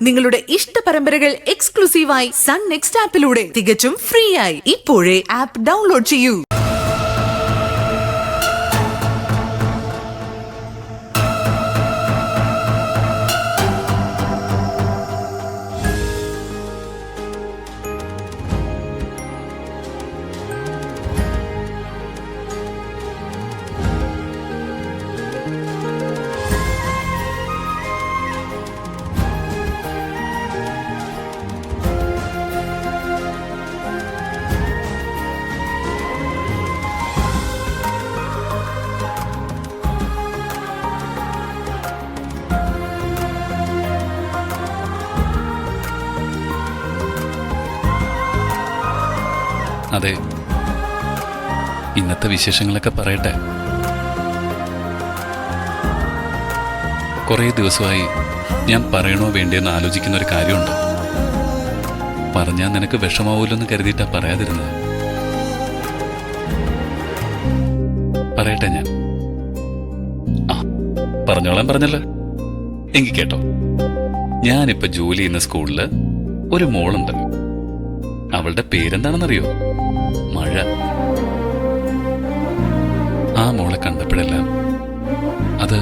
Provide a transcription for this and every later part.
നിങ്ങളുടെ ഇഷ്ട പരമ്പരകൾ എക്സ്ക്ലൂസീവായി സൺ നെക്സ്റ്റ് ആപ്പിലൂടെ തികച്ചും ഫ്രീ ആയി. ഇപ്പോഴേ ആപ്പ് ഡൗൺലോഡ് ചെയ്യൂ. അതെ, ഇന്നത്തെ വിശേഷങ്ങളൊക്കെ പറയട്ടെ. കുറേ ദിവസമായി ഞാൻ പറയണോ വേണ്ടിയെന്ന് ആലോചിക്കുന്ന ഒരു കാര്യമുണ്ട്. പറഞ്ഞാൽ നിനക്ക് വിഷമാവൂലെന്ന് കരുതിയിട്ടാ പറയാതിരുന്നത്. പറയട്ടെ ഞാൻ. പറഞ്ഞല്ലോ. എങ്കിൽ കേട്ടോ. ഞാനിപ്പോ ജോലി ചെയ്യുന്ന സ്കൂളില് ഒരു മോളുണ്ട്. അവളുടെ പേരെന്താണെന്നറിയോ? മഴ. ആ മോളെ കണ്ടപ്പോഴെല്ലാം അത്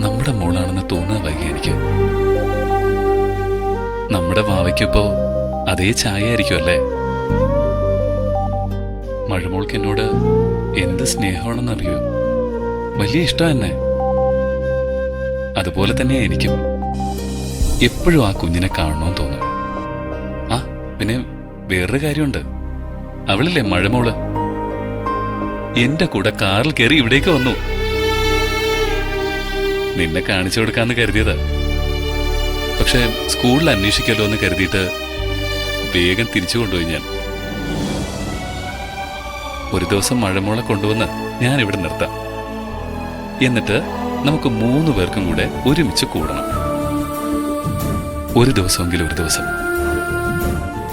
നമ്മുടെ മോളാണെന്ന് തോന്നുക വൈകി എനിക്ക്. നമ്മുടെ വാവയ്ക്കിപ്പോ അതേ ചായ ആയിരിക്കും അല്ലേ? മഴമോൾക്ക് എന്നോട് എന്ത് സ്നേഹമാണെന്നറിയോ? വലിയ ഇഷ്ടം തന്നെ. അതുപോലെ തന്നെ എനിക്കും എപ്പോഴും ആ കുഞ്ഞിനെ കാണണമെന്ന് തോന്നും. പിന്നെ വേറൊരു കാര്യമുണ്ട്. അവളില്ലേ മഴമോള്, എന്റെ കൂടെ കാറിൽ കയറി ഇവിടേക്ക് വന്നു. നിന്നെ കാണിച്ചു കൊടുക്കാന്ന് കരുതിയതാ. പക്ഷെ സ്കൂളിൽ അന്വേഷിക്കല്ലോ എന്ന് കരുതിയിട്ട് വേഗം തിരിച്ചു കൊണ്ടുപോയി ഞാൻ. ഒരു ദിവസം മഴമോളെ കൊണ്ടുവന്ന് ഞാൻ ഇവിടെ നിർത്താം. എന്നിട്ട് നമുക്ക് 3 പേർക്കും കൂടെ ഒരുമിച്ച് കൂടണം. ഒരു ദിവസമെങ്കിലും ഒരു ദിവസം.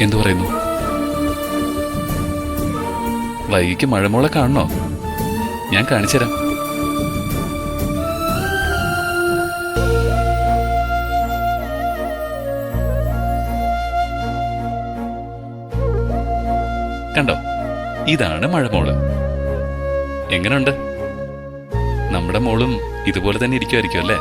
എന്തു പറയുന്നു? വൈകിക്ക് മഴമോളെ കാണണോ? ഞാൻ കാണിച്ചുതരാം. കണ്ടോ, ഇതാണ് മഴമോള്. എങ്ങനെയുണ്ട്? നമ്മുടെ മോളും ഇതുപോലെ തന്നെ ഇരിക്കുമായിരിക്കും അല്ലേ?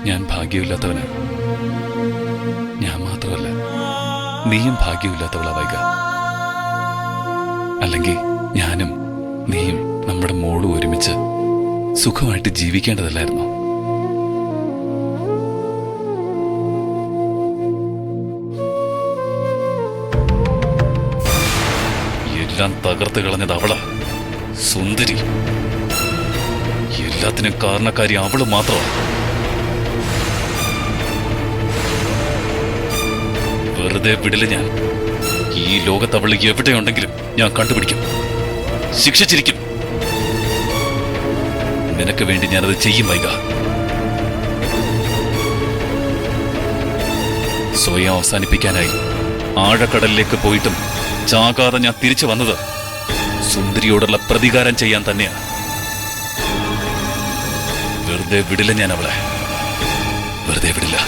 ഞാൻ ഭാഗ്യമില്ലാത്തവന്. ഞാൻ മാത്രമല്ല, നീയും ഭാഗ്യമില്ലാത്തവളാ വൈക. അല്ലെങ്കിൽ ഞാനും നീയും നമ്മുടെ മോളും ഒരുമിച്ച് സുഖമായിട്ട് ജീവിക്കേണ്ടതല്ലായിരുന്നു? എല്ലാം തകർത്ത് കളഞ്ഞത് അവളാ, സുന്ദരി. എല്ലാത്തിനും കാരണക്കാരി അവള് മാത്രമാണ്. വെറുതെ വിടില്ല ഞാൻ. ഈ ലോകത്ത് അവൾ എവിടെയുണ്ടെങ്കിലും ഞാൻ കണ്ടുപിടിക്കും, ശിക്ഷിച്ചിരിക്കും. നിനക്ക് വേണ്ടി ഞാനത് ചെയ്യും വൈക. സ്വയം അവസാനിപ്പിക്കാനായി ആഴക്കടലിലേക്ക് പോയിട്ടും ചാകാതെ ഞാൻ തിരിച്ചു വന്നത് സുന്ദരിയോടുള്ള പ്രതികാരം ചെയ്യാൻ തന്നെയാണ്. വെറുതെ വിടില്ല ഞാൻ അവളെ, വെറുതെ വിടില്ല.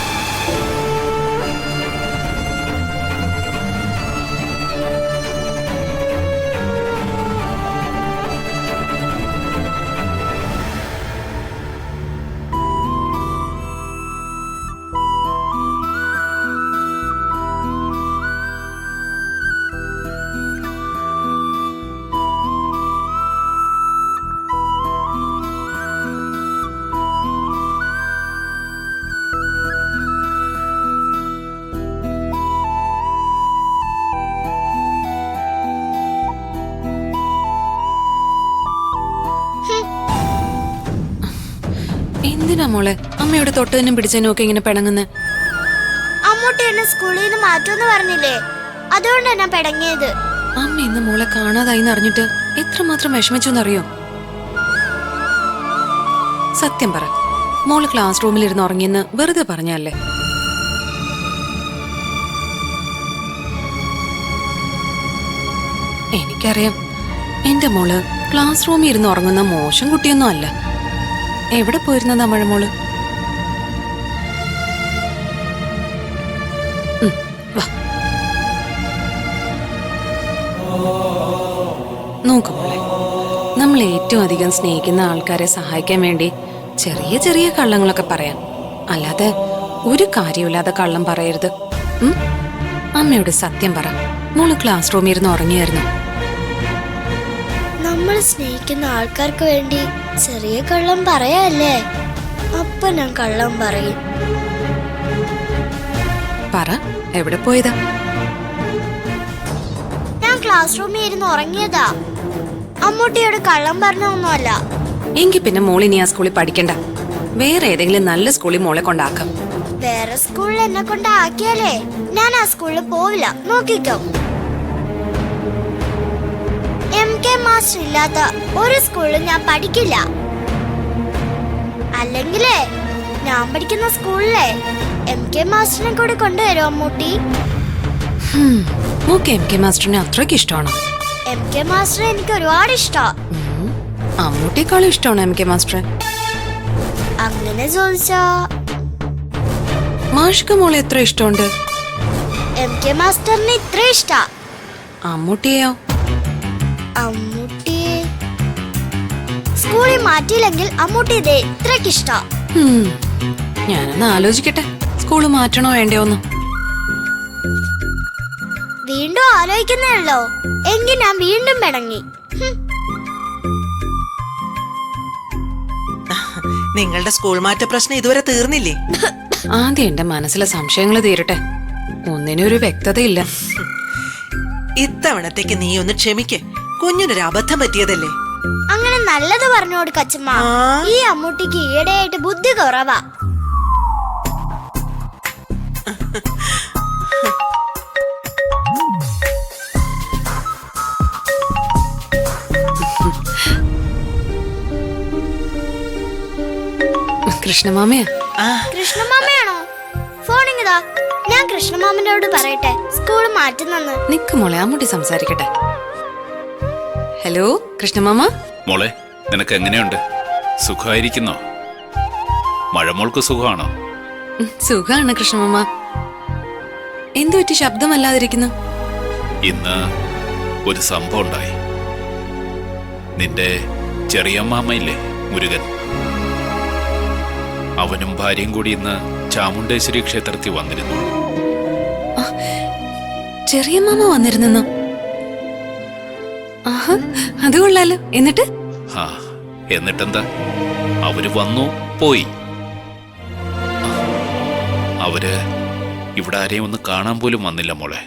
എന്തിനാ മോളെ അമ്മയോട് തൊട്ടതിനും പിടിച്ചതിനും ഒക്കെ ഇങ്ങനെ പിണങ്ങുന്നേ? അമ്മൂട്ടി എന്നെ സ്കൂളിൽ നിന്ന് മാറ്റുമെന്ന് പറഞ്ഞില്ലേ, അതുകൊണ്ടാ ഞാൻ പിടങ്ങിയത്. അമ്മ ഇന്ന് മോളെ കാണാതായി അറിഞ്ഞിട്ട് എത്രമാത്രം വിഷമിച്ചു എന്നറിയോ? സത്യം പറ, മോള് ക്ലാസ് റൂമിൽ ഇരുന്ന് ഉറങ്ങിയെന്ന് വെറുതെ പറഞ്ഞല്ലേ? എനിക്കറിയാം, എന്റെ മോള് ക്ലാസ് റൂമിൽ ഇരുന്ന് ഉറങ്ങുന്ന മോശം കുട്ടിയൊന്നും അല്ല. എവിടെ പോയിരുന്നതാ മഴമോള്? വാ, നോക്ക് മോളെ, നമ്മൾ ഏറ്റവും അധികം സ്നേഹിക്കുന്ന ആൾക്കാരെ സഹായിക്കാൻ വേണ്ടി ചെറിയ ചെറിയ കള്ളങ്ങളൊക്കെ പറയാം. അല്ലാതെ ഒരു കാര്യമില്ലാതെ കള്ളം പറയരുത്. അമ്മയോട് സത്യം പറ, മോള് ക്ലാസ് റൂമിൽ ഇരുന്ന് ഉറങ്ങിയായിരുന്നു. നമ്മൾ സ്നേഹിക്കുന്ന ആൾക്കാർക്ക് വേണ്ടി ചെറിയ കള്ളം പറയാല്ലേ? അപ്പൊ ഞാൻ കള്ളം പറയും. പറ, എവിടെ പോയതാ? ഞാൻ ക്ലാസ് റൂമിൽ ഇരുന്ന് ഉറങ്ങിയതാ. അമ്മൂട്ടിയോട് കള്ളം പറഞ്ഞൊന്നുമല്ല. എങ്കിൽ പിന്നെ മോളിനി ആ സ്കൂളിൽ പഠിക്കണ്ട. വേറെ ഏതെങ്കിലും നല്ല സ്കൂളിൽ മോളെ കൊണ്ടാക്കാം. വേറെ സ്കൂളിൽ എന്നെ കൊണ്ട് ആക്കിയാലേ ഞാൻ ആ സ്കൂളിൽ പോവില്ല. നോക്കിക്കോ, MK മാസ്റ്റർ ഇല്ലാത്ത ഒരു സ്കൂളിൽ ഞാൻ പഠിക്കില്ല. അല്ലെങ്കിലേ ഞാൻ പഠിക്കുന്ന സ്കൂളിലെ MK മാസ്റ്ററിനെ കൂടി കൊണ്ടുവരും അമ്മൂട്ടി. മോക്ക് MK മാസ്റ്ററിനെ അത്രയ്ക്ക് ഇഷ്ടമാണോ? MK മാസ്റ്റർ എനിക്ക് ഒരുപാട് ഇഷ്ടാ. അമ്മൂട്ടിയേക്കാളും ഇഷ്ടമാണോ MK മാസ്റ്റർ? അങ്ങനെ ചോദിച്ചാ മാഷ്ക്ക് മോളെ എത്ര ഇഷ്ടമുണ്ട്? MK മാസ്റ്ററിന് ഇത്ര ഇഷ്ടാ. അമ്മൂട്ടിയെയോ? അമ്മൂട്ടിയെ സ്കൂളിൽ മാറ്റിയില്ലെങ്കിൽ അമ്മൂട്ടി ഇതേ ഇത്രക്ക് ഇഷ്ടാ. ഞാനൊന്ന് ആലോചിക്കട്ടെ, സ്കൂള് മാറ്റണോ വേണ്ടയോന്ന്. വീണ്ടും ആലോചിക്കുന്നല്ലോ. എങ്കിൽ ഞാൻ വീണ്ടും പിണങ്ങി. നിങ്ങളുടെ സ്കൂൾ മാറ്റ പ്രശ്നം ഇതുവരെ തീർന്നില്ലേ? ആദ്യം എന്റെ മനസ്സിലെ സംശയങ്ങൾ തീരട്ടെ. ഒന്നിനൊരു വ്യക്തതയില്ല. ഇത്തവണത്തേക്ക് നീ ഒന്ന് ക്ഷമിക്ക്. കുഞ്ഞിനൊരു അബദ്ധം പറ്റിയതല്ലേ? അങ്ങനെ നല്ലത് പറഞ്ഞു കൊടുക്കച്ചമ്മ. ഈ അമ്മൂട്ടിക്ക് ഈയിടെയായിട്ട് ബുദ്ധി കുറവാ. കൃഷ്ണമാമയാ? കൃഷ്ണമാമയാണോ? ഫോണിങ്ങതാ. ഞാൻ കൃഷ്ണമാമനോട് പറയട്ടെ സ്കൂൾ മാറ്റുന്നെന്ന്. നിക്ക് മോളെ, അമ്മൂട്ടി സംസാരിക്കട്ടെ. ഹലോ കൃഷ്ണമാമ. മോളെ, നിനക്ക് എങ്ങനെയുണ്ട്? സുഖമായിരിക്കുന്നോ? മഴമോൾക്ക് സുഖമാണോ? സുഖാണ് കൃഷ്ണമാമ. എന്തു പറ്റി ശബ്ദമല്ലാതിരിക്കുന്നു? ഇന്ന് ഒരു സംഭവം ഉണ്ടായി. നിന്റെ ചെറിയമ്മാമയില്ലേ മുരുകൻ, അവനും ഭാര്യയും കൂടി ഇന്ന് ചാമുണ്ടേശ്വരി ക്ഷേത്രത്തിൽ വന്നിരുന്നു. ചെറിയ മാമ വന്നിരുന്നെന്നോ? ആഹാ, അത് കൊള്ളാലോ. എന്നിട്ട്? എന്നിട്ടെന്താ, അവര് വന്നു പോയി. അവര് ഇവിടെ ആരെയും ഒന്ന് കാണാൻ പോലും വന്നില്ല മോളെ.